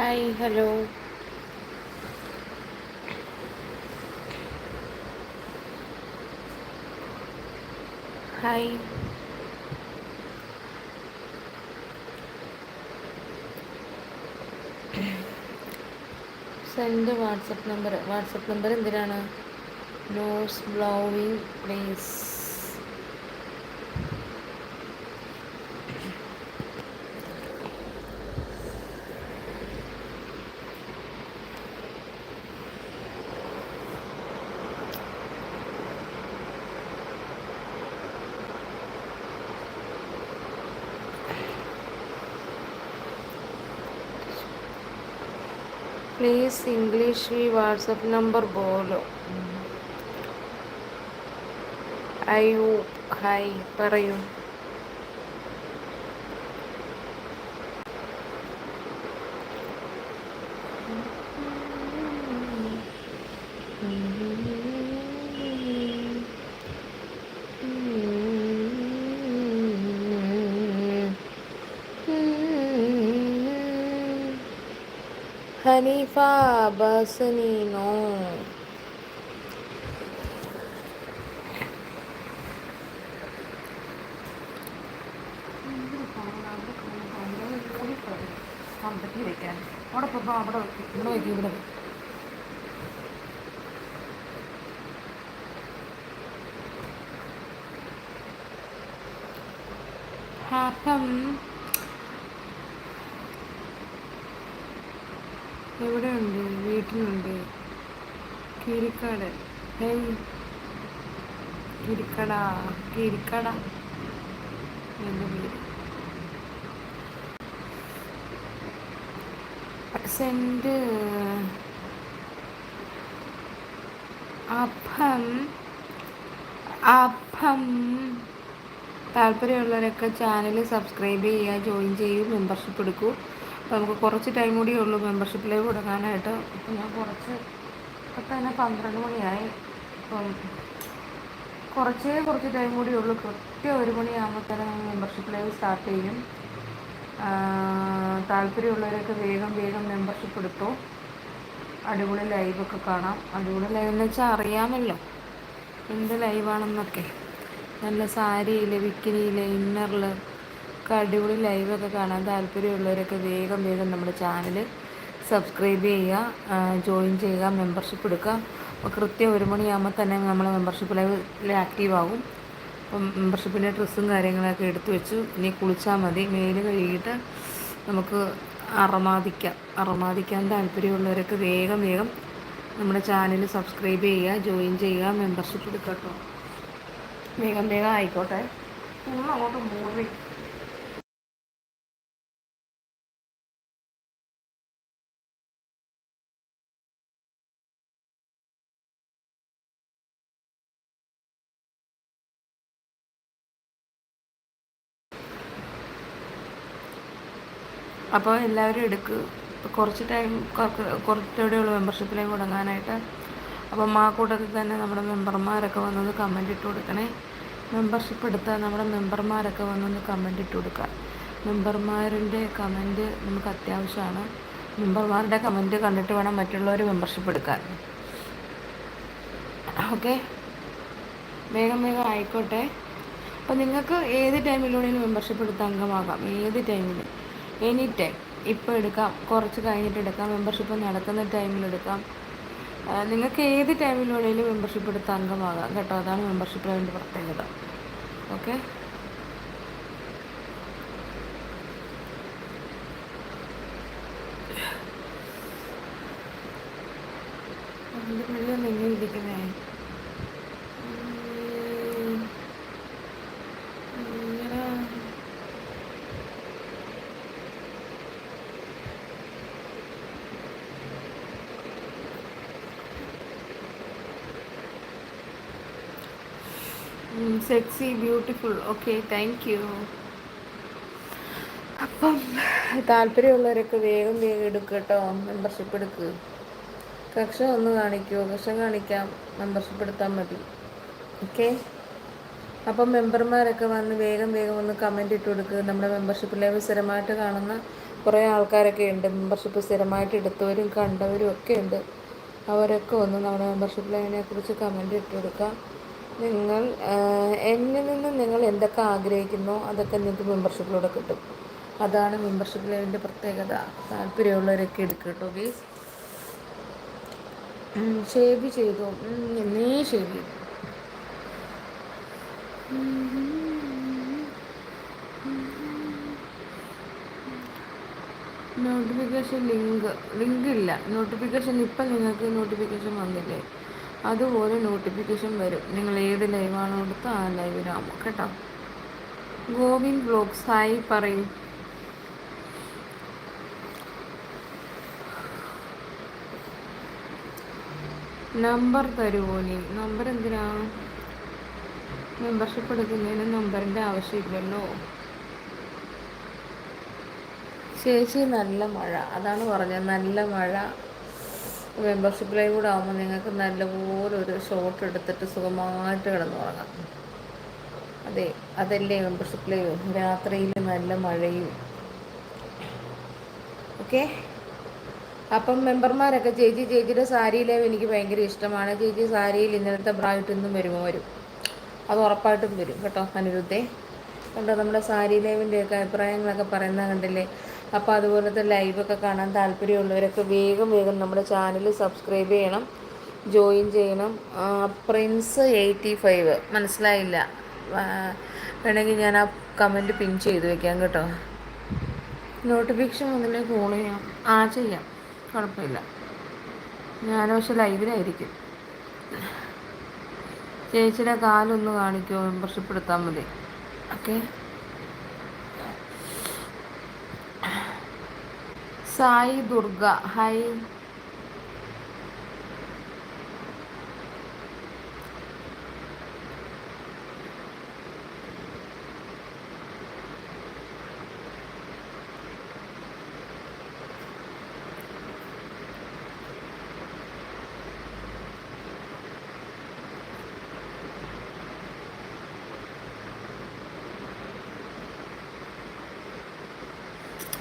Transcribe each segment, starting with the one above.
Hi hello. Hi. Send WhatsApp number എന്തിനാണ്? Nose blowing please. Please English ഈ WhatsApp number ബോലോ. അയ്യോ hi പറയൂ. ഹനീഫ ബസനീനോ. വെക്കാൻ അവിടെ പോകുമ്പോൾ അവിടെ ഇവിടെ വയ്ക്കും ഇവിടെ. അപ്പം എവിടെയുണ്ട്? വീട്ടിലുണ്ട്. കിരിക്കാട്. ഹേയ് കിരിക്കട. കിരിക്കട എൻ്റെ പേര്. സെൻഡ്. അപ്പം അപ്പം താല്പര്യമുള്ളവരൊക്കെ ചാനൽ സബ്സ്ക്രൈബ് ചെയ്യുക, ജോയിൻ ചെയ്യൂ, മെമ്പർഷിപ്പ് എടുക്കൂ. അപ്പോൾ നമുക്ക് കുറച്ച് ടൈം കൂടിയേ ഉള്ളൂ മെമ്പർഷിപ്പിലേക്ക് കൊടുക്കാനായിട്ട്. അപ്പം ഞാൻ ഇപ്പം തന്നെ 12 മണിയായി. അപ്പം കുറച്ച് ടൈം കൂടിയേ ഉള്ളൂ. കൃത്യം 1 മണിയാകുമ്പോൾ തന്നെ നമ്മൾ മെമ്പർഷിപ്പിലേക്ക് സ്റ്റാർട്ട് ചെയ്യും. താല്പര്യമുള്ളവരൊക്കെ വേഗം മെമ്പർഷിപ്പ് എടുത്തു. അടിപൊളി ലൈവൊക്കെ കാണാം. അടിപൊളി ലൈവ് എന്ന് വെച്ചാൽ അറിയാമല്ലോ എന്ത് ലൈവാണെന്നൊക്കെ. നല്ല സാരിയിൽ, ബിക്കിനിയിൽ, ഇന്നറിൽ ഒക്കെ അടിപൊളി ലൈവൊക്കെ കാണാൻ താല്പര്യമുള്ളവരൊക്കെ വേഗം നമ്മുടെ ചാനൽ സബ്സ്ക്രൈബ് ചെയ്യുക, ജോയിൻ ചെയ്യുക, മെമ്പർഷിപ്പ് എടുക്കുക. അപ്പോൾ കൃത്യം 1 മണിയാകുമ്പോൾ തന്നെ നമ്മൾ മെമ്പർഷിപ്പ് ലൈവിൽ ആക്റ്റീവ് ആകും. അപ്പം മെമ്പർഷിപ്പിൻ്റെ ഡ്രസ്സും കാര്യങ്ങളൊക്കെ എടുത്തു വെച്ചു. ഇനി കുളിച്ചാൽ മതി. മേല് കഴുകിയിട്ട് നമുക്ക് അറമാദിക്കാൻ താല്പര്യമുള്ളവരൊക്കെ വേഗം നമ്മുടെ ചാനൽ സബ്സ്ക്രൈബ് ചെയ്യുക, ജോയിൻ ചെയ്യുക, മെമ്പർഷിപ്പ് എടുക്കട്ടോ. വേഗം ആയിക്കോട്ടെ. അങ്ങോട്ട് മൂവി. അപ്പോൾ എല്ലാവരും എടുക്കുക. കുറച്ച് ടൈം കുറച്ചുകൂടെ ഉള്ളൂ മെമ്പർഷിപ്പിലേക്ക് തുടങ്ങാനായിട്ട്. അപ്പം ആ കൂട്ടത്തിൽ തന്നെ നമ്മുടെ മെമ്പർമാരൊക്കെ വന്നൊന്ന് കമൻ്റ് ഇട്ട് കൊടുക്കണേ. മെമ്പർഷിപ്പ് എടുത്താൽ നമ്മുടെ മെമ്പർമാരൊക്കെ വന്നൊന്ന് കമൻ്റ് ഇട്ട് കൊടുക്കുക. മെമ്പർമാരുടെ കമൻറ്റ് നമുക്ക് അത്യാവശ്യമാണ്. മെമ്പർമാരുടെ കമൻറ്റ് കണ്ടിട്ട് വേണം മറ്റുള്ളവർ മെമ്പർഷിപ്പ് എടുക്കാൻ. ഓക്കെ, വേഗം ആയിക്കോട്ടെ. അപ്പോൾ നിങ്ങൾക്ക് ഏത് ടൈമിലൂടെയും മെമ്പർഷിപ്പ് എടുത്ത് അംഗമാകാം. ഏത് ടൈമിലും, എനി ടൈം. ഇപ്പോൾ എടുക്കാം, കുറച്ച് കഴിഞ്ഞിട്ട് എടുക്കാം, മെമ്പർഷിപ്പ് നടക്കുന്ന ടൈമിലെടുക്കാം. നിങ്ങൾക്ക് ഏത് ടൈമിലൂടെയും മെമ്പർഷിപ്പ് എടുത്ത് അംഗമാകാം കേട്ടോ. അതാണ് മെമ്പർഷിപ്പിന് വേണ്ടി പ്രത്യേകത. ഓക്കെ, നിങ്ങൾ ഇരിക്കുന്നേ. 'Sexy beautiful'. Okay, thank U. അപ്പം താല്പര്യമുള്ളവരൊക്കെ വേഗം എടുക്കുക കേട്ടോ. മെമ്പർഷിപ്പ് എടുക്കുക. കക്ഷം ഒന്ന് കാണിക്കുമോ? കക്ഷം കാണിക്കാം, മെമ്പർഷിപ്പ് എടുത്താൽ മതി. ഓക്കെ, അപ്പം മെമ്പർമാരൊക്കെ വന്ന് വേഗം ഒന്ന് കമൻറ്റ് ഇട്ട് കൊടുക്കുക. നമ്മുടെ മെമ്പർഷിപ്പ് ലൈവ് സ്ഥിരമായിട്ട് കാണുന്ന കുറേ ആൾക്കാരൊക്കെ ഉണ്ട്, മെമ്പർഷിപ്പ് സ്ഥിരമായിട്ട് എടുത്തവരും കണ്ടവരും ഒക്കെ ഉണ്ട്. അവരൊക്കെ ഒന്ന് നമ്മുടെ മെമ്പർഷിപ്പ് ലൈവിനെ കുറിച്ച് കമൻ്റ് ഇട്ട് കൊടുക്കുക. നിങ്ങൾ എന്നിൽ നിന്ന് നിങ്ങൾ എന്തൊക്കെ ആഗ്രഹിക്കുന്നോ അതൊക്കെ നിങ്ങൾക്ക് മെമ്പർഷിപ്പിലൂടെ കിട്ടും. അതാണ് മെമ്പർഷിപ്പ് ലൈവിൻ്റെ പ്രത്യേകത. താല്പര്യമുള്ളവരൊക്കെ എടുക്കുക കേട്ടോ ഗൈസ്. ഷേവ് ചെയ്തു, എന്നേ ഷേവ് ചെയ്തു. നോട്ടിഫിക്കേഷൻ ലിങ്ക് ഇല്ല. നോട്ടിഫിക്കേഷൻ ഇപ്പം നിങ്ങൾക്ക് നോട്ടിഫിക്കേഷൻ വന്നില്ലേ, അതുപോലെ നോട്ടിഫിക്കേഷൻ വരും. നിങ്ങൾ ഏത് ലൈവാണോ എടുത്ത് ആ ലൈവിലാകുമ്പോൾ കേട്ടോ. ഗോവിന്ദ് വ്ലോഗ്സ് ഹായ് പറയും. നമ്പർ തരുമോ? നീ നമ്പർ എന്തിനാണ്? മെമ്പർഷിപ്പ് എടുക്കുന്നതിന് നമ്പറിൻ്റെ ആവശ്യമില്ലല്ലോ ചേച്ചി. നല്ല മഴ, അതാണ് പറഞ്ഞത്, നല്ല മഴ. മെമ്പർഷിപ്പ് ലൈവ് കൂടെ ആകുമ്പോൾ നിങ്ങൾക്ക് നല്ലപോലെ ഒരു ഷോട്ട് എടുത്തിട്ട് സുഖമായിട്ട് കിടന്നുറങ്ങാം. അതെ, അതല്ലേ മെമ്പർഷിപ്പ് ലൈവ്. രാത്രിയിൽ നല്ല മഴയും. ഓക്കെ, അപ്പം മെമ്പർമാരൊക്കെ ചേച്ചിയുടെ സാരി ലൈവ് എനിക്ക് ഭയങ്കര ഇഷ്ടമാണ്. ചേച്ചി സാരിയിൽ ഇന്നലത്തെ ബ്രായിട്ട് ഇന്നും വരും. അത് ഉറപ്പായിട്ടും വരും കേട്ടോ അനിരുദ്ധേ. കണ്ടോ, നമ്മുടെ സാരി ലൈവിൻ്റെയൊക്കെ അഭിപ്രായങ്ങളൊക്കെ പറയുന്നത് കണ്ടില്ലേ. അപ്പോൾ അതുപോലത്തെ ലൈവൊക്കെ കാണാൻ താല്പര്യമുള്ളവരൊക്കെ വേഗം നമ്മുടെ ചാനൽ സബ്സ്ക്രൈബ് ചെയ്യണം, ജോയിൻ ചെയ്യണം. പ്രിൻസ് 85 മനസ്സിലായില്ല, വേണമെങ്കിൽ ഞാൻ ആ കമൻറ്റ് പിൻ ചെയ്ത് വെക്കാം കേട്ടോ. നോട്ടിഫിക്കേഷൻ വന്നില്ലേ കോൾ ചെയ്യാം, കുഴപ്പമില്ല. ഞാൻ പക്ഷെ ലൈവിലായിരിക്കും. ചേച്ചിയുടെ കാലൊന്ന് കാണിക്കുമോ? മെമ്പർഷിപ്പ് എടുത്താൽ മതി. Okay, Sai Durga hi.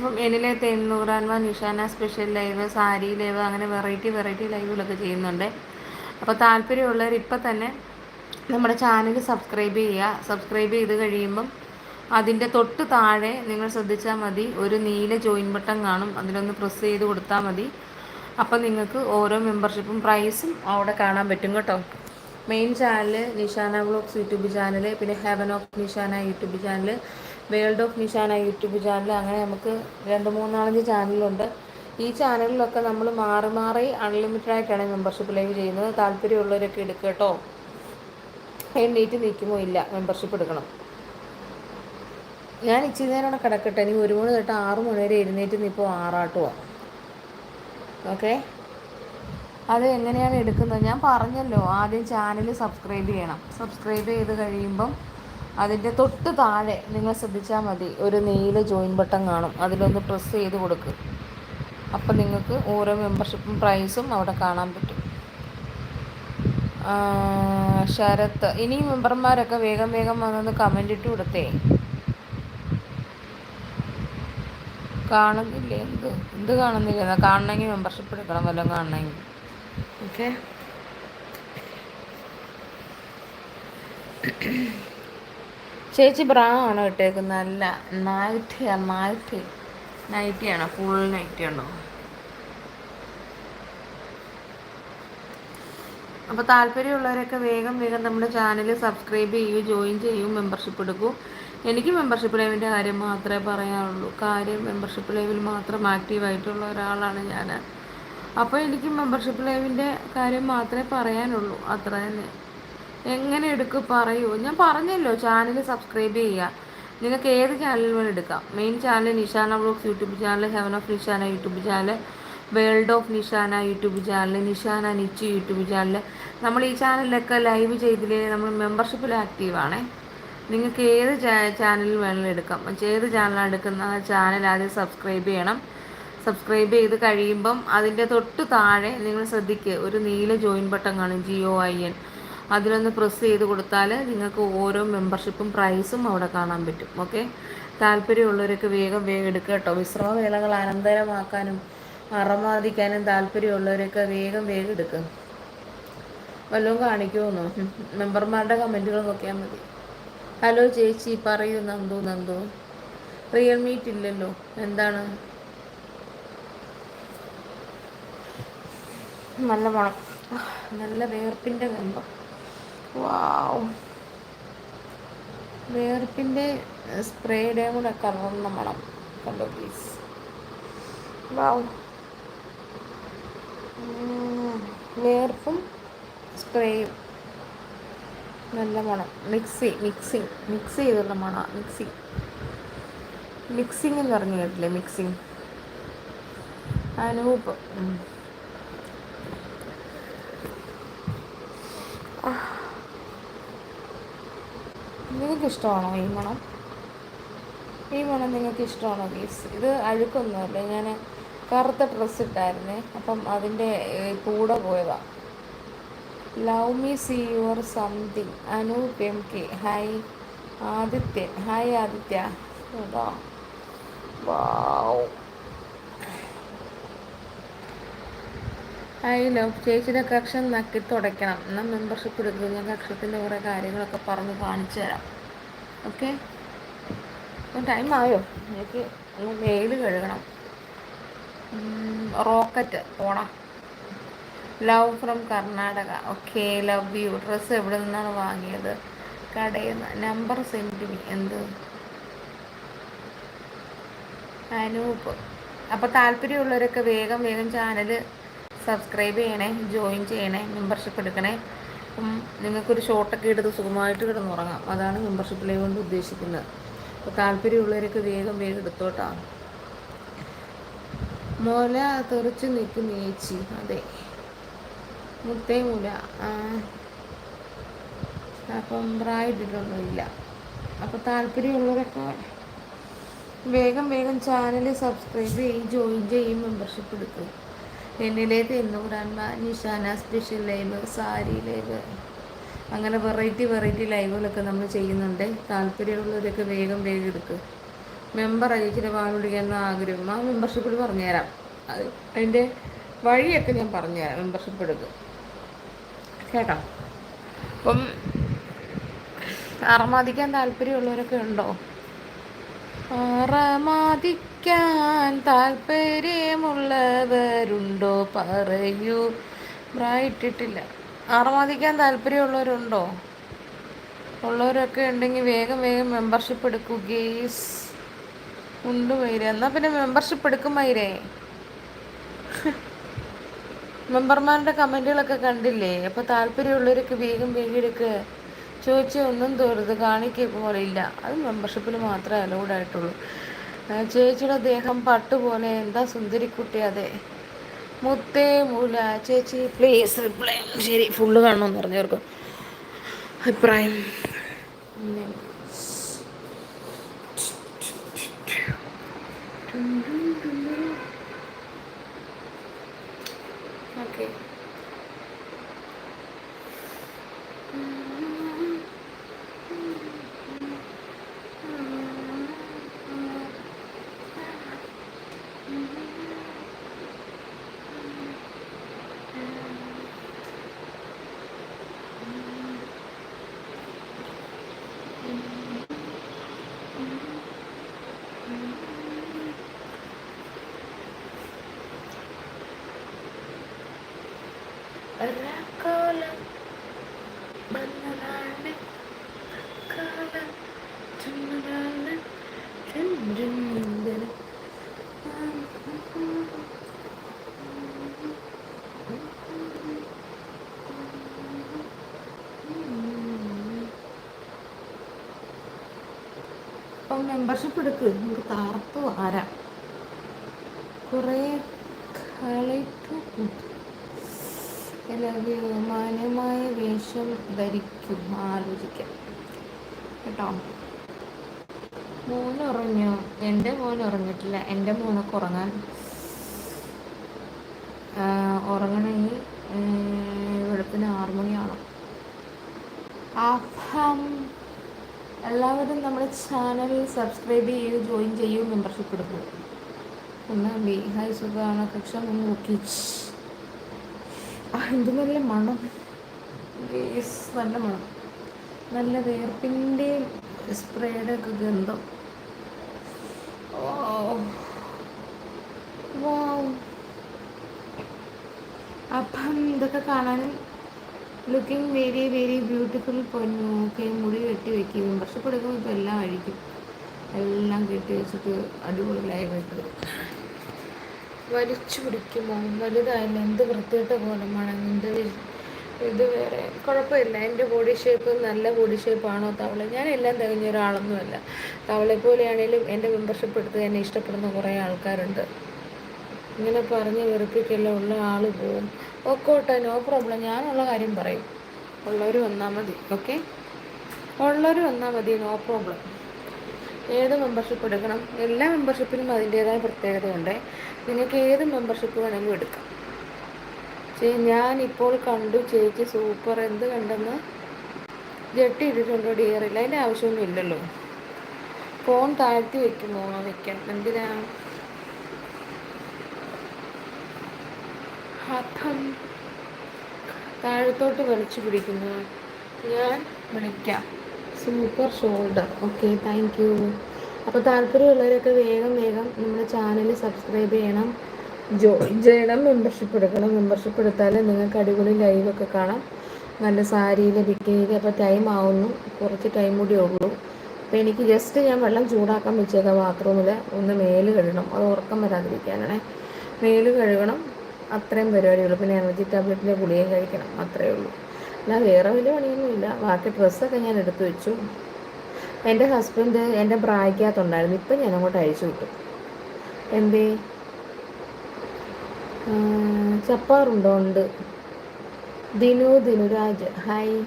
അപ്പം എന്നിലെ തെന്നൂറാൻവ Nishana special live, sari live, അങ്ങനെ വെറൈറ്റി ലൈവുകളൊക്കെ ചെയ്യുന്നുണ്ട്. അപ്പോൾ താല്പര്യമുള്ളവർ ഇപ്പം തന്നെ നമ്മുടെ ചാനൽ സബ്സ്ക്രൈബ് ചെയ്യുക. സബ്സ്ക്രൈബ് ചെയ്ത് കഴിയുമ്പം അതിൻ്റെ തൊട്ട് താഴെ നിങ്ങൾ ശ്രദ്ധിച്ചാൽ മതി, ഒരു നീല ജോയിൻ ബട്ടൺ കാണും. അതിലൊന്ന് പ്രസ് ചെയ്ത് കൊടുത്താൽ മതി. അപ്പം നിങ്ങൾക്ക് ഓരോ മെമ്പർഷിപ്പും പ്രൈസും അവിടെ കാണാൻ പറ്റും കേട്ടോ. Main channel Nishana vlogs YouTube channel, പിന്നെ heaven of Nishana YouTube channel, world of Nishana YouTube channel, അങ്ങനെ നമുക്ക് 2-3-4 ചാനലുണ്ട്. ഈ ചാനലിലൊക്കെ നമ്മൾ മാറി അൺലിമിറ്റഡ് ആയിട്ടാണ് മെമ്പർഷിപ്പ് ലൈവ് ചെയ്യുന്നത്. താല്പര്യമുള്ളവരൊക്കെ എടുക്കുക കേട്ടോ. എണ്ണീറ്റ് നിൽക്കുമോ? ഇല്ല, മെമ്പർഷിപ്പ് എടുക്കണം. ഞാൻ ഇച്ചിരി നേരം കിടക്കട്ടെ. ഇനി 1 മണി തൊട്ട് 6 മണി വരെ എഴുന്നേറ്റ് നിൽപ്പോൾ ആറാട്ടുവാണ്. ഓക്കെ, അത് എങ്ങനെയാണ് എടുക്കുന്നത് ഞാൻ പറഞ്ഞല്ലോ. ആദ്യം ചാനൽ സബ്സ്ക്രൈബ് ചെയ്യണം. സബ്സ്ക്രൈബ് ചെയ്ത് കഴിയുമ്പം അതിൻ്റെ തൊട്ട് താഴെ നിങ്ങൾ ശ്രദ്ധിച്ചാൽ മതി, ഒരു നീല ജോയിൻ ബട്ടൺ കാണും. അതിലൊന്ന് പ്രസ് ചെയ്ത് കൊടുക്കും. അപ്പം നിങ്ങൾക്ക് ഓരോ മെമ്പർഷിപ്പും പ്രൈസും അവിടെ കാണാൻ പറ്റും. ശരത്ത്, ഇനി മെമ്പർമാരൊക്കെ വേഗം വന്നൊന്ന് കമൻ്റ് ഇട്ട് കൊടുത്തേ. കാണുന്നില്ലേ? എന്ത് കാണുന്നില്ല? കാണണമെങ്കിൽ മെമ്പർഷിപ്പ് എടുക്കണം, വല്ലതും കാണണമെങ്കിൽ. ഓക്കെ, ചേച്ചി ബ്രാ ആണോ ഇട്ടേക്കുന്നത്? അല്ല, നൈറ്റിയാണോ? ഫുൾ നൈറ്റി ആണോ? അപ്പോൾ താല്പര്യമുള്ളവരൊക്കെ വേഗം നമ്മുടെ ചാനൽ സബ്സ്ക്രൈബ് ചെയ്യൂ, ജോയിൻ ചെയ്യൂ, മെമ്പർഷിപ്പ് എടുക്കൂ. എനിക്ക് മെമ്പർഷിപ്പ് ലൈവിൻ്റെ കാര്യം മാത്രമേ പറയാനുള്ളൂ. മെമ്പർഷിപ്പ് ലൈവിൽ മാത്രം ആക്റ്റീവായിട്ടുള്ള ഒരാളാണ് ഞാൻ. അപ്പോൾ എനിക്ക് മെമ്പർഷിപ്പ് ലൈവിൻ്റെ കാര്യം മാത്രമേ പറയാനുള്ളൂ, അത്ര തന്നെ. എങ്ങനെ എടുക്കും പറയൂ. ഞാൻ പറഞ്ഞല്ലോ, ചാനൽ സബ്സ്ക്രൈബ് ചെയ്യുക. നിങ്ങൾക്ക് ഏത് ചാനൽ വേണം എടുക്കാം. Main channel Nishana vlogs YouTube channel, heaven of Nishana YouTube channel, world of Nishana YouTube channel, Nishana Niche YouTube channel. നമ്മൾ ഈ ചാനലിലൊക്കെ ലൈവ് ചെയ്തില്ലേ, നമ്മൾ മെമ്പർഷിപ്പിൽ ആക്റ്റീവാണേ. നിങ്ങൾക്ക് ഏത് ചാനലിൽ വേണമെങ്കിലും എടുക്കാം. ഏത് ചാനലാണ് എടുക്കുന്ന ആ ചാനൽ ആദ്യം സബ്സ്ക്രൈബ് ചെയ്യണം. സബ്സ്ക്രൈബ് ചെയ്ത് കഴിയുമ്പം അതിൻ്റെ തൊട്ട് താഴെ നിങ്ങൾ ശ്രദ്ധിക്കുക, ഒരു നീല ജോയിൻ ബട്ടൺ കാണും, JOIN. അതിലൊന്ന് പ്രസ് ചെയ്ത് കൊടുത്താൽ നിങ്ങൾക്ക് ഓരോ മെമ്പർഷിപ്പും പ്രൈസും അവിടെ കാണാൻ പറ്റും. ഓക്കെ, താല്പര്യമുള്ളവരൊക്കെ വേഗം വേഗം എടുക്കുക കേട്ടോ. വിശ്രമവേളകൾ അനന്തരമാക്കാനും അറമാദിക്കാനും താല്പര്യമുള്ളവരൊക്കെ വേഗം വേഗം എടുക്കുക. വല്ലതും കാണിക്കുമെന്നോ? മെമ്പർമാരുടെ കമൻറ്റുകൾ നോക്കിയാൽ മതി. ഹലോ ചേച്ചി, പറയൂ നന്ദു. നന്ദു റിയൽ മീറ്റ് ഇല്ലല്ലോ, എന്താണ്? നല്ല മണം, നല്ല വേർപ്പിൻ്റെ ഗന്ധം. വാവ്, വേർപ്പിൻ്റെ സ്പ്രേയുടെ കൂടെ കലർന്ന മണം കണ്ടോ പ്ലീസ്. വാവ്, വേർപ്പും സ്പ്രേയും നല്ല മണം. മിക്സ് ചെയ്തുള്ള മണം. മിക്സിങ് എന്ന് പറഞ്ഞു കേട്ടില്ലേ? മിക്സിങ്. അനൂപ്, നിങ്ങൾക്കിഷ്ടമാണോ ഈ മണം? ഈ മണം നിങ്ങൾക്ക് ഇഷ്ടമാണോ ഗീസ്? ഇത് അഴുക്കൊന്നുമല്ല, ഞാൻ കറുത്ത ഡ്രസ്സ് ഇട്ടായിരുന്നേ, അപ്പം അതിൻ്റെ കൂടെ പോയതാണ്. Love me see your something. Anoop M K, hi. Adithyan, hi Adithya. Wow, I love. ചേച്ചിയുടെ കക്ഷം നക്കി തുടയ്ക്കണം. എന്നാൽ മെമ്പർഷിപ്പ് എടുക്കുക. ഞാൻ കക്ഷത്തിൻ്റെ കുറേ കാര്യങ്ങളൊക്കെ പറഞ്ഞ് കാണിച്ചു തരാം. ഓക്കെ, അപ്പം ടൈം ആയോ? എനിക്ക് ഒന്ന് മെയിൽ കഴുകണം. റോക്കറ്റ് പോണം. Love from Karnataka. Okay, love you. Dress എവിടെ നിന്നാണ് വാങ്ങിയത്? കടയിൽ നിന്ന്. Number send me. എന്ത്? അനൂപ്. അപ്പോൾ താല്പര്യമുള്ളവരൊക്കെ വേഗം വേഗം ചാനൽ സബ്സ്ക്രൈബ് ചെയ്യണേ, ജോയിൻ ചെയ്യണേ, മെമ്പർഷിപ്പ് എടുക്കണേ. നിങ്ങൾക്കൊരു ഷോട്ടൊക്കെ എടുത്ത് സുഖമായിട്ട് കിടന്നുറങ്ങാം. അതാണ് മെമ്പർഷിപ്പിലെ കൊണ്ട് ഉദ്ദേശിക്കുന്നത്. അപ്പോൾ താല്പര്യമുള്ളവരൊക്കെ വേഗം വേഗം എടുത്തോട്ടാ. മുല തെറിച്ച് നിൽക്കുന്ന ചേച്ചി. അതെ, മുത്തേ മുല. അപ്പം പ്രായത്തിട്ടൊന്നും ഇല്ല. അപ്പോൾ താല്പര്യമുള്ളവരൊക്കെ വേഗം വേഗം ചാനൽ സബ്സ്ക്രൈബ് ചെയ്യും, ജോയിൻ ചെയ്യും, മെമ്പർഷിപ്പ് എടുക്കും. എന്നിലേക്ക് എന്നുകൂടാൻമ, Nishana special live, sari live, അങ്ങനെ വെറൈറ്റി ലൈവുകളൊക്കെ നമ്മൾ ചെയ്യുന്നുണ്ട്. താല്പര്യമുള്ളവരൊക്കെ വേഗം വേഗം എടുക്കുക. മെമ്പർ അയച്ചിട്ട് വാങ്ങി പിടിക്കാമെന്ന ആഗ്രഹം. ആ മെമ്പർഷിപ്പിൽ പറഞ്ഞുതരാം. അതിൻ്റെ വഴിയൊക്കെ ഞാൻ പറഞ്ഞുതരാം. മെമ്പർഷിപ്പ് എടുക്കും കേട്ടോ. അപ്പം അറമാദിക്കാൻ താല്പര്യമുള്ളവരൊക്കെ ഉണ്ടോ? അറമാദിക്കാൻ താല്പര്യമുള്ളവരുണ്ടോ പറയൂ. ബ്രൈറ്റിട്ടില്ല. അറമാദിക്കാൻ താല്പര്യമുള്ളവരുണ്ടോ? ഉള്ളവരൊക്കെ ഉണ്ടെങ്കിൽ വേഗം വേഗം മെമ്പർഷിപ്പ് എടുക്കൂ ഗേസ്. ഉണ്ട് മൈര. എന്നാൽ പിന്നെ മെമ്പർഷിപ്പ് എടുക്കും മൈരേ. മെമ്പർമാരുടെ കമൻറ്റുകളൊക്കെ കണ്ടില്ലേ? അപ്പോൾ താല്പര്യമുള്ളവരൊക്കെ വേഗം വേഗം എടുക്കുക. ചോദിച്ചാൽ ഒന്നും തോരുത്, കാണിക്കുക പോലെ ഇല്ല. അത് മെമ്പർഷിപ്പിൽ മാത്രമേ അലൗഡ് ആയിട്ടുള്ളൂ. ചേച്ചിയുടെ ദേഹം പട്ടുപോലെ. എന്താ സുന്ദരിക്കുട്ടി. അതെ, മുത്തേ മൂല. ചേച്ചി പ്ലീസ് റിപ്ലൈ. ശരി, ഫുള്ള് കാണണമെന്ന് പറഞ്ഞവർക്ക് അഭിപ്രായം. ഓക്കെ, കാലം മഞ്ഞനാണ്, കാലം ചുമനാണ്, ചന്ദ്രൻ മുന്തൻ. അപ്പം മെമ്പർഷിപ്പ് എടുക്ക്. നമുക്ക് താർത്ത് ആരാ കുറേ കളിപ്പ്. മാന്യമായ വേഷം ധരിക്കും. ആലോചിക്കാം കേട്ടോ. മോനുറങ്ങോ? എൻ്റെ മോൻ ഉറങ്ങിയിട്ടില്ല. എൻ്റെ മോനൊക്കെ ഉറങ്ങണമെങ്കിൽ വെളുപ്പിന് 6 മണിയാണ്. അപ്പം എല്ലാവരും നമ്മുടെ ചാനൽ സബ്സ്ക്രൈബ് ചെയ്യൂ, ജോയിൻ ചെയ്യൂ, മെമ്പർഷിപ്പ് എടുക്കൂ. എന്നാ ബി ഹായ് സുഖമാണ് കക്ഷ ഒന്ന് നോക്കി. എന്ത് നല്ല മണം, നല്ല മണം, നല്ല വേർപ്പിൻ്റെ സ്പ്രേയുടെ ഒക്കെ ഗന്ധം. അപ്പം ഇതൊക്കെ കാണാനും ലുക്കിംഗ് വെരി വെരി ബ്യൂട്ടിഫുൾ പൊന്നു. ഓക്കെ, മുടി കെട്ടി വയ്ക്കും. മെമ്പർഷിപ്പ് എടുക്കുമ്പോൾ ഇപ്പോൾ എല്ലാം അഴിക്കും, എല്ലാം കെട്ടി വെച്ചിട്ട് അടിപൊളിയായി വയ്ക്കും. വലിച്ചു പിടിക്കുമോ? വലുതായില്ല, എന്ത് വൃത്തിയിട്ട പോലമാണ്. ഇത് വേറെ കുഴപ്പമില്ല. എൻ്റെ ബോഡി ഷേപ്പ് നല്ല ബോഡി ഷേപ്പാണോ തവള? ഞാൻ എല്ലാം തികഞ്ഞ ഒരാളൊന്നുമല്ല. തവളെ പോലെയാണേലും എൻ്റെ മെമ്പർഷിപ്പ് എടുത്ത് എന്നെ ഇഷ്ടപ്പെടുന്ന കുറേ ആൾക്കാരുണ്ട്. ഇങ്ങനെ പറഞ്ഞ് വെറുപ്പിക്കെല്ലാം ഉള്ള ആൾ പോവും. ഓക്കോട്ടെ, നോ പ്രോബ്ലം. ഞാനുള്ള കാര്യം പറയും. ഉള്ളവർ വന്നാൽ മതി. ഓക്കെ, ഉള്ളവർ വന്നാൽ മതി, നോ പ്രോബ്ലം. ഏത് മെമ്പർഷിപ്പ് എടുക്കണം? എല്ലാ മെമ്പർഷിപ്പിനും അതിൻ്റേതായ പ്രത്യേകതയുണ്ട്. നിങ്ങൾക്ക് ഏത് മെമ്പർഷിപ്പ് വേണമെങ്കിലും എടുക്കാം. ഞാനിപ്പോൾ കണ്ടു ചേച്ചി സൂപ്പർ. എന്ത് കണ്ടെന്ന്? ജെട്ടി ഇട്ടിട്ടുണ്ടോ ഡിയറില്ല? അതിൻ്റെ ആവശ്യമൊന്നും ഇല്ലല്ലോ. ഫോൺ താഴ്ത്തി വെക്കുമോ? വെക്കാം. എന്തിനാ? അപ്പം താഴത്തോട്ട് വലിച്ചു പിടിക്കുന്നു. ഞാൻ വിളിക്കാം. Super shoulder. Okay, thank you. അപ്പോൾ താല്പര്യമുള്ളവരൊക്കെ വേഗം വേഗം നമ്മുടെ ചാനൽ സബ്സ്ക്രൈബ് ചെയ്യണം, ജോയിൻ ചെയ്യണം, മെമ്പർഷിപ്പ് എടുക്കണം. മെമ്പർഷിപ്പ് എടുത്താൽ നിങ്ങൾക്ക് അടിപൊളി ലൈവൊക്കെ കാണാം, നല്ല സാരിയിൽ ബിക്കിനിയിൽ. അപ്പോൾ ടൈം ആവുന്നു, കുറച്ച് ടൈം കൂടി ഉള്ളൂ. അപ്പോൾ എനിക്ക് ജസ്റ്റ് ഞാൻ വെള്ളം ചൂടാക്കാൻ വെച്ചേക്കാം ബാത്റൂമിൽ. ഒന്ന് മേല് കഴുകണം, അത് ഉറക്കം വരാതിരിക്കാനാണേ. മേല് കഴുകണം, അത്രയും പരിപാടിയുള്ളൂ. പിന്നെ എനർജി ടാബ്ലറ്റിൻ്റെ ഗുളികയും കഴിക്കണം, അത്രയേ ഉള്ളൂ. അല്ല വേറെ വലിയ പണിയൊന്നുമില്ല. ബാക്കി ഡ്രസ്സൊക്കെ ഞാൻ എടുത്തു വെച്ചു. എൻ്റെ ഹസ്ബൻഡ് എൻ്റെ ബ്രായ്ക്കകത്തുണ്ടായിരുന്നു, ഇപ്പം ഞാൻ അങ്ങോട്ട് അഴിച്ചു വിട്ടു. എന്തേ? ചപ്പാറുണ്ടോ? ഉണ്ട്. ദിനുരാജ് ഹായ്.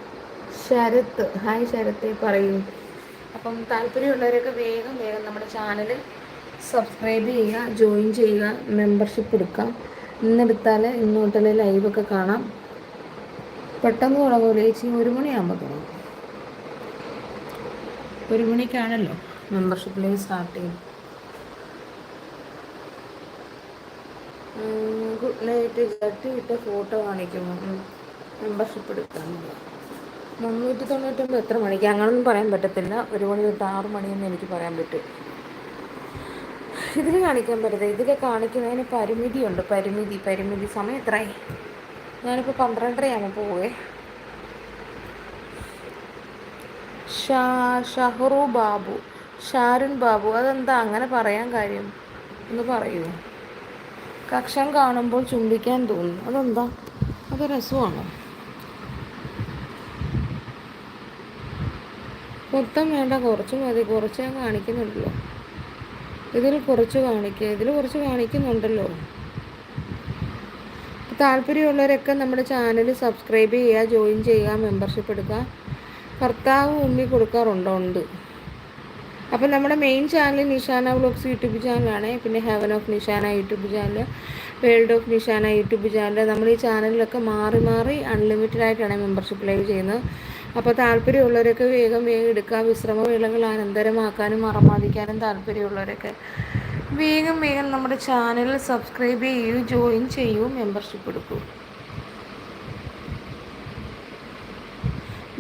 ശരത്ത് ഹായ്. ശരത്തെ പറയൂ. അപ്പം താല്പര്യമുള്ളവരൊക്കെ വേഗം വേഗം നമ്മുടെ ചാനൽ സബ്സ്ക്രൈബ് ചെയ്യുക, ജോയിൻ ചെയ്യുക, മെമ്പർഷിപ്പ് എടുക്കാം. ഇന്നെടുത്താൽ ഇന്നോട്ടുള്ള ലൈവൊക്കെ കാണാം. പെട്ടെന്ന് തുടങ്ങുമല്ലോ ചേച്ചി? 1 മണിയാകുമ്പോൾ തുടങ്ങും. 1 മണിക്കാണല്ലോ മെമ്പർഷിപ്പ് ലൈവ് സ്റ്റാർട്ട് ചെയ്യും. Good night. ജട്ടി ഇട്ട ഫോട്ടോ കാണിക്കുമോ? മെമ്പർഷിപ്പ് എടുക്കാൻ 399 എത്ര മണിക്ക്? അങ്ങനൊന്നും പറയാൻ പറ്റത്തില്ല. 1 മണി തൊട്ട് 6 മണിയെന്ന് എനിക്ക് പറയാൻ പറ്റും. ഇതിൽ കാണിക്കാൻ പറ്റത്തില്ല. ഇതിൽ കാണിക്കുന്നതിന് പരിമിതിയുണ്ട്. പരിമിതി. സമയം എത്രയായി? ഞാനിപ്പോൾ 12:30 പോവേ. ഷഹറു ബാബു, ഷാരുൺ ബാബു. അതെന്താ അങ്ങനെ പറയാൻ കാര്യം? ഒന്ന് പറയൂ. കക്ഷം കാണുമ്പോൾ ചുംബിക്കാൻ തോന്നും, അതെന്താ? അത് രസമാണോ? മൊത്തം വേണ്ട, കുറച്ച് മതി. കുറച്ച് ഞാൻ കാണിക്കുന്നുണ്ടല്ലോ. ഇതിൽ കുറച്ച് കാണിക്കുന്നുണ്ടല്ലോ. താല്പര്യമുള്ളവരൊക്കെ നമ്മുടെ ചാനൽ സബ്സ്ക്രൈബ് ചെയ്യുക, ജോയിൻ ചെയ്യുക, മെമ്പർഷിപ്പ് എടുക്കുക. ഭർത്താവ് ഉമ്മി കൊടുക്കാറുണ്ടോ? ഉണ്ട്. അപ്പം നമ്മുടെ main channel Nishana vlogs YouTube ചാനലാണ്. പിന്നെ heaven of Nishana YouTube channel, world of Nishana YouTube channel. നമ്മൾ ഈ ചാനലിലൊക്കെ മാറി അൺലിമിറ്റഡ് ആയിട്ടാണ് മെമ്പർഷിപ്പ് ലൈവ് ചെയ്യുന്നത്. അപ്പോൾ താല്പര്യമുള്ളവരൊക്കെ വേഗം എടുക്കുക. വിശ്രമവേളകൾ അനന്തരമാക്കാനും മറമാദിക്കാനും താല്പര്യമുള്ളവരൊക്കെ വേഗം നമ്മുടെ ചാനൽ സബ്സ്ക്രൈബ് ചെയ്യൂ, ജോയിൻ ചെയ്യൂ, മെമ്പർഷിപ്പ് എടുക്കൂ.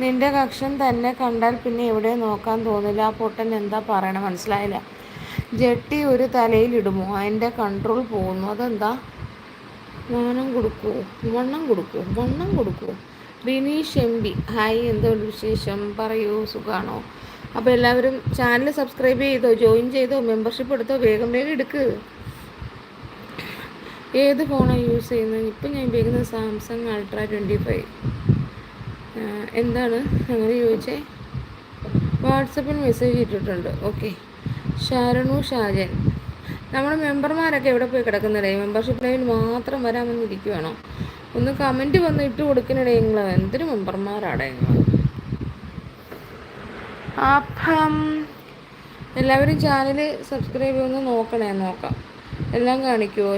നിന്റെ കക്ഷം തന്നെ കണ്ടാൽ പിന്നെ എവിടെ നോക്കാൻ തോന്നില്ല. ആ പൊട്ടൻ എന്താ പറയണ മനസ്സിലായില്ല. ജട്ടി ഒരു തലയിലിടുമോ? അതിൻ്റെ കൺട്രോൾ പോകുന്നു. അതെന്താ? വണ്ണം കൊടുക്കൂ. Bineesh MP hi. എന്തുകൊണ്ട് വിശേഷം? പറയൂ, സുഖാണോ? അപ്പോൾ എല്ലാവരും ചാനൽ സബ്സ്ക്രൈബ് ചെയ്തോ, ജോയിൻ ചെയ്തോ, മെമ്പർഷിപ്പ് എടുത്തോ? വേഗം എടുക്ക്. ഏത് ഫോണാണ് യൂസ് ചെയ്യുന്നത്? ഇപ്പം ഞാൻ ഉപയോഗിക്കുന്നത് സാംസങ് അൾട്രാ 25. എന്താണ് അങ്ങനെ ചോദിച്ചേ? വാട്സപ്പിൽ മെസ്സേജ് ഇട്ടിട്ടുണ്ട്. ഓക്കെ. ഷാരണു ഷാജൻ, നമ്മുടെ മെമ്പർമാരൊക്കെ എവിടെ പോയി കിടക്കുന്നില്ലേ? മെമ്പർഷിപ്പ് ലൈവിൽ മാത്രം വരാമെന്നിരിക്കുവാണോ? ഒന്ന് കമൻറ്റ് വന്ന് ഇട്ട് കൊടുക്കുന്നിടേ. നിങ്ങൾ എന്തൊരു മെമ്പർമാരാടെ നിങ്ങൾ. അപ്പം എല്ലാവരും ചാനൽ സബ്സ്ക്രൈബ് ചെയ്യുമെന്ന് നോക്കാം. എല്ലാം കാണിക്കുമോ?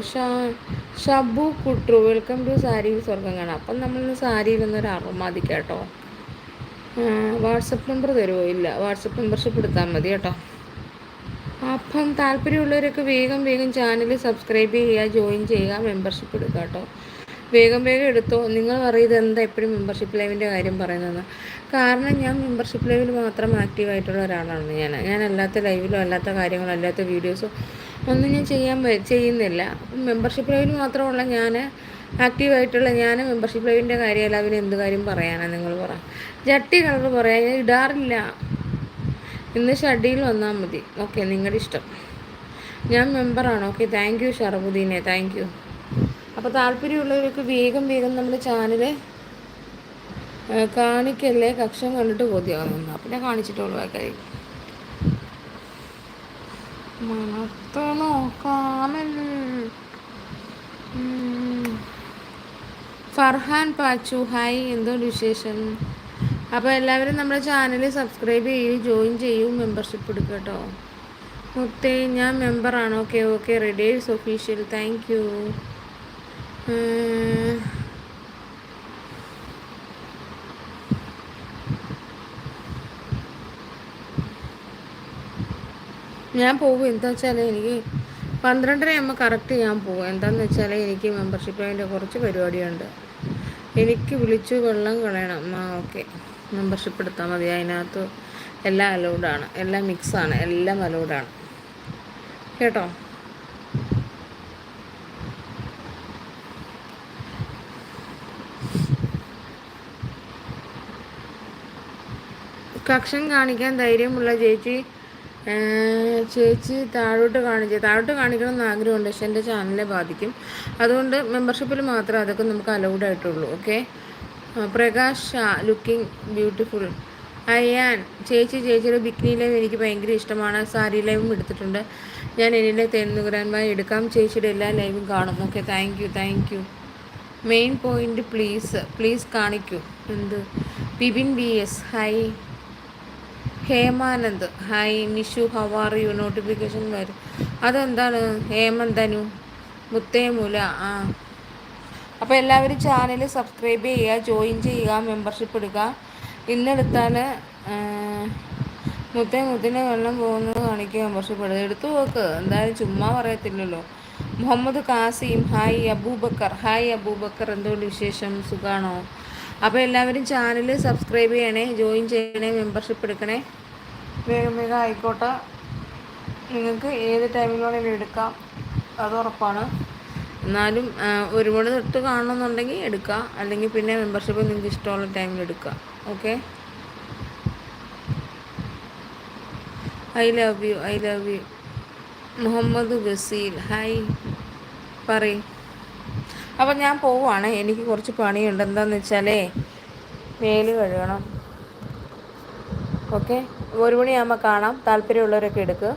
ഷബു കുട്രു വെൽക്കം ടു സാരിയിൽ സ്വർഗം കാണാം. അപ്പം നമ്മളിന്ന് സാരിയിലൊന്നൊരു അറുമാദിക്കാം കേട്ടോ. വാട്സപ്പ് നമ്പർ തരുമോ? ഇല്ല, വാട്സപ്പ് മെമ്പർഷിപ്പ് എടുത്താൽ മതി കേട്ടോ. അപ്പം താല്പര്യമുള്ളവരൊക്കെ വേഗം വേഗം ചാനൽ സബ്സ്ക്രൈബ് ചെയ്യുക, ജോയിൻ ചെയ്യുക, മെമ്പർഷിപ്പ് എടുക്കുക കേട്ടോ. വേഗം വേഗം എടുത്തോ. നിങ്ങൾ പറയുന്നത് എന്താ എപ്പോഴും മെമ്പർഷിപ്പ് ലൈവിൻ്റെ കാര്യം പറയുന്നത്? കാരണം ഞാൻ മെമ്പർഷിപ്പ് ലൈവിൽ മാത്രം ആക്റ്റീവായിട്ടുള്ള ഒരാളാണ്. ഞാൻ അല്ലാത്ത ലൈവിലോ അല്ലാത്ത കാര്യങ്ങളോ അല്ലാത്ത വീഡിയോസോ ഒന്നും ഞാൻ ചെയ്യുന്നില്ല. മെമ്പർഷിപ്പ് ലൈവിൽ മാത്രമുള്ള ഞാൻ ആക്റ്റീവായിട്ടുള്ള ഞാൻ മെമ്പർഷിപ്പ് ലൈവിൻ്റെ കാര്യമല്ല, അവന് എന്ത് കാര്യം പറയാനാണ് നിങ്ങൾ പറ? ജട്ടി കളർ പറയാൻ ഞാൻ ഇടാറില്ല. ഇന്ന് ഷഡിയിൽ വന്നാൽ മതി. ഓക്കെ, നിങ്ങളുടെ ഇഷ്ടം. ഞാൻ മെമ്പറാണ്. ഓക്കെ, താങ്ക് യു ഷറഫുദ്ദീനെ, താങ്ക് യു. അപ്പോൾ താല്പര്യമുള്ളവർക്ക് വേഗം വേഗം നമ്മുടെ ചാനൽ കാണിക്കല്ലേ. കക്ഷം കണ്ടിട്ട് ബോധ്യമാകുന്നു. പിന്നെ കാണിച്ചിട്ടുള്ളൂ കാര്യം. മണത്ത് നോക്കാമല്ലോ. ഫർഹാൻ പാച്ചു, ഹായ്, എന്തുകൊണ്ട് വിശേഷം? അപ്പോൾ എല്ലാവരും നമ്മുടെ ചാനൽ സബ്സ്ക്രൈബ് ചെയ്യൂ, ജോയിൻ ചെയ്യൂ, മെമ്പർഷിപ്പ് എടുക്കുക കേട്ടോ. മുത്തേ, ഞാൻ മെമ്പറാണ്. Okay okay, readers official, thank you. ഞാൻ പോകും. എന്താ വെച്ചാൽ എനിക്ക് 12:30 ആകുമ്പോൾ കറക്റ്റ് ഞാൻ പോകും. എന്താണെന്ന് വെച്ചാൽ എനിക്ക് മെമ്പർഷിപ്പ് അതിൻ്റെ കുറച്ച് പരിപാടിയുണ്ട്. എനിക്ക് വിളിച്ചു വെള്ളം കളയണം. ഓക്കെ, മെമ്പർഷിപ്പ് എടുത്താൽ മതി. അതിനകത്ത് എല്ലാം അലൗഡാണ്, എല്ലാം മിക്സാണ്, എല്ലാം അലൗഡാണ് കേട്ടോ. കക്ഷൻ കാണിക്കാൻ ധൈര്യമുള്ള ചേച്ചി താഴോട്ട് കാണിക്കണം എന്ന് ആഗ്രഹമുണ്ട്. പക്ഷെ എൻ്റെ ചാനലിനെ ബാധിക്കും. അതുകൊണ്ട് മെമ്പർഷിപ്പിൽ മാത്രമേ അതൊക്കെ നമുക്ക് അലൗഡ് ആയിട്ടുള്ളൂ. Okay. Prakash Shah, looking beautiful. അയ്യാൻ ചേച്ചിയുടെ ബിക്കിനി ലൈവ് എനിക്ക് ഭയങ്കര ഇഷ്ടമാണ്. സാരി ലൈവും എടുത്തിട്ടുണ്ട് ഞാൻ. എന്നിലെ തേനുകുരാൻമായി എടുക്കാം. ചേച്ചിയുടെ എല്ലാ ലൈവും കാണും. Okay, thank you. Main point please കാണിക്കൂ. എന്ത്? Bibin BS, hi. Hemanand, hi. Nishu, how are you? Notification വരും. അതെന്താണ്? ഹേമന്തനു മുത്തേമൂല. അപ്പോൾ എല്ലാവരും ചാനൽ സബ്സ്ക്രൈബ് ചെയ്യുക, ജോയിൻ ചെയ്യുക, മെമ്പർഷിപ്പ് എടുക്കുക. ഇന്നെടുത്താൽ മുത്തിന് വെള്ളം പോകുന്നത് കാണിക്കുക. മെമ്പർഷിപ്പ് എടുത്തു നോക്ക്. എന്തായാലും ചുമ്മാ പറയത്തില്ലല്ലോ. മുഹമ്മദ് കാസിം, ഹായ്. അബൂബക്കർ, എന്തുകൊണ്ട് വിശേഷം? സുഖാണോ? അപ്പോൾ എല്ലാവരും ചാനൽ സബ്സ്ക്രൈബ് ചെയ്യണേ, ജോയിൻ ചെയ്യണേ, മെമ്പർഷിപ്പ് എടുക്കണേ. വേഗം ആയിക്കോട്ടെ. നിങ്ങൾക്ക് ഏത് ടൈമിലാണെങ്കിലും എടുക്കാം, അത് ഉറപ്പാണ്. എന്നാലും 1 മണി തൊട്ട് കാണണമെന്നുണ്ടെങ്കിൽ എടുക്കുക, അല്ലെങ്കിൽ പിന്നെ മെമ്പർഷിപ്പ് നിങ്ങൾക്ക് ഇഷ്ടമുള്ള ടൈമിൽ എടുക്കുക. Okay. I love you. Muhammad Basil, hi. പറയും. അപ്പം ഞാൻ പോവുകയാണ്. എനിക്ക് കുറച്ച് പണിയുണ്ട്. എന്താണെന്ന് വെച്ചാലേ മേല് കഴുകണം. ഓക്കെ, 1 മണിയാകുമ്പോൾ കാണാം. താല്പര്യമുള്ളവരൊക്കെ എടുക്കുക.